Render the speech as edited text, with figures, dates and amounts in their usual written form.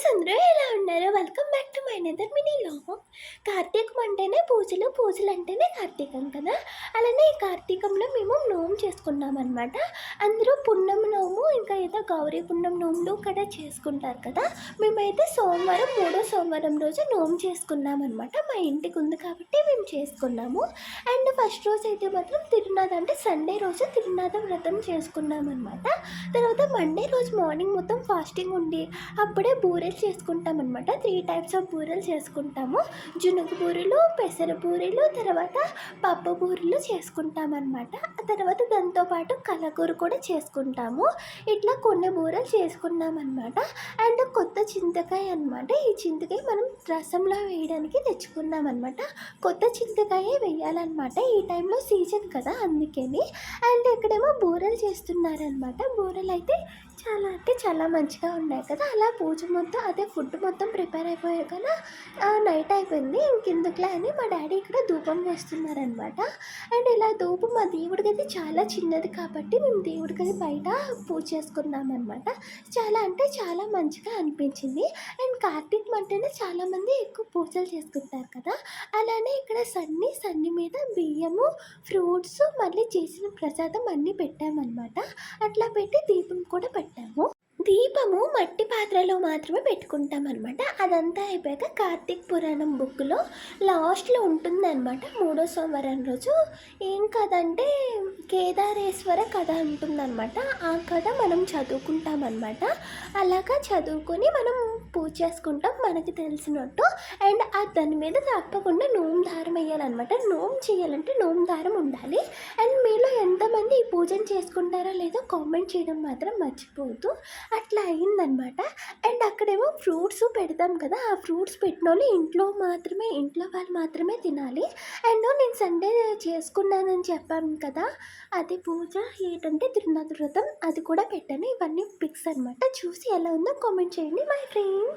అందరూ ఎలా ఉన్నారు? Welcome back to my another mini vlog. కార్తీకం అంటేనే పూజలు, పూజలు అంటేనే కార్తీకం కదా! అలానే ఈ కార్తీకంలో మేము నోము చేసుకున్నామన్నమాట. అందరూ పున్నమి నోము, ఇంకా ఏదో గౌరీ పున్నం నోములు కూడా చేసుకుంటారు కదా! మేమైతే సోమవారం, మూడో సోమవారం రోజు నోము చేసుకున్నామన్నమాట. మా ఇంటికి ఉంది కాబట్టి మేము చేసుకున్నాము. అండ్ ఫస్ట్ రోజు అయితే మాత్రం తిరునాథ అంటే సండే రోజు తిరునాథ వ్రతం చేసుకున్నామన్నమాట. తర్వాత మండే రోజు మార్నింగ్ మొత్తం ఫాస్టింగ్ ఉండి అప్పుడే బూరెలు చేసుకుంటామన్నమాట. 3 టైప్స్ ఆఫ్ బూరెలు చేసుకుంటాము. జునుగు బూరెలు, పెసర బూరెలు, తర్వాత పప్పు బూరెలు చేసుకుంటామన్నమాట. ఆ తర్వాత దాంతోపాటు కలగూర కూడా చేసుకుంటాము. ఇట్లా కొన్ని బూరెలు చేసుకున్నామన్నమాట. అండ్ కొత్త చింతకాయ అనమాట. ఈ చింతకాయ మనం రసంలో వేయడానికి తెచ్చుకున్నామన్నమాట. కొత్త చింతకాయ వేయాలన్నమాట. ఈ టైంలో సీజన్ కదా అందుకని. అండ్ ఇక్కడేమో బూరెలు చేస్తున్నారనమాట. బూరెలు అయితే చాలా అంటే చాలా మంచిగా ఉన్నాయి కదా! అలా పూజ మొత్తం అదే ఫుడ్ మొత్తం ప్రిపేర్ అయిపోయాయి కదా! నైట్ అయిపోయింది. ఇంకెందుకులే అని మా డాడీ ఇక్కడ ధూపం వేస్తున్నారనమాట. అండ్ ఇలా ధూపం మా దేవుడి గది చాలా చిన్నది కాబట్టి మేము దేవుడి గది బయట పూజ చేసుకున్నామన్నమాట. చాలా అంటే చాలా మంచిగా అనిపించింది. అండ్ కార్తీకం అంటేనే చాలామంది ఎక్కువ పూజలు చేసుకుంటారు కదా! అలానే ఇక్కడ సన్ని మీద బియ్యము, ఫ్రూట్స్, మళ్ళీ చేసిన ప్రసాదం అన్నీ పెట్టామన్నమాట. అట్లా పెట్టి దీపం కూడా పెట్టాము. దీపము మట్టి పాత్రలో మాత్రమే పెట్టుకుంటాం అనమాట. అదంతా అయిపోయాక కార్తీక పురాణం బుక్లో లాస్ట్లో ఉంటుందన్నమాట. మూడో సోమవారం రోజు ఏం కథ అంటే కేదారేశ్వర కథ ఉంటుందన్నమాట. ఆ కథ మనం చదువుకుంటామన్నమాట. అలాగా చదువుకొని మనం పూజ చేసుకుంటాం మనకి తెలిసినట్టు. అండ్ దాని మీద తప్పకుండా నోము దారం వేయాలన్నమాట. నోము చేయాలంటే నోము దారం ఉండాలి. అండ్ మీలో ఎంతమంది ఈ పూజను చేసుకుంటారో లేదో కామెంట్ చేయడం మాత్రం మర్చిపోవద్దు. అట్లా అయిందనమాట. అండ్ అక్కడేమో ఫ్రూట్స్ పెడతాం కదా! ఆ ఫ్రూట్స్ పెట్టిన వాళ్ళు ఇంట్లో వాళ్ళు మాత్రమే తినాలి. అండ్ నేను సండే చేసుకున్నానని చెప్పాను కదా! అది పూజ ఏంటంటే తిరునాథ వ్రతం అది కూడా పెట్టాను. ఇవన్నీ పిక్స్ అనమాట. చూసి ఎలా ఉందో కామెంట్ చేయండి మై ఫ్రెండ్స్.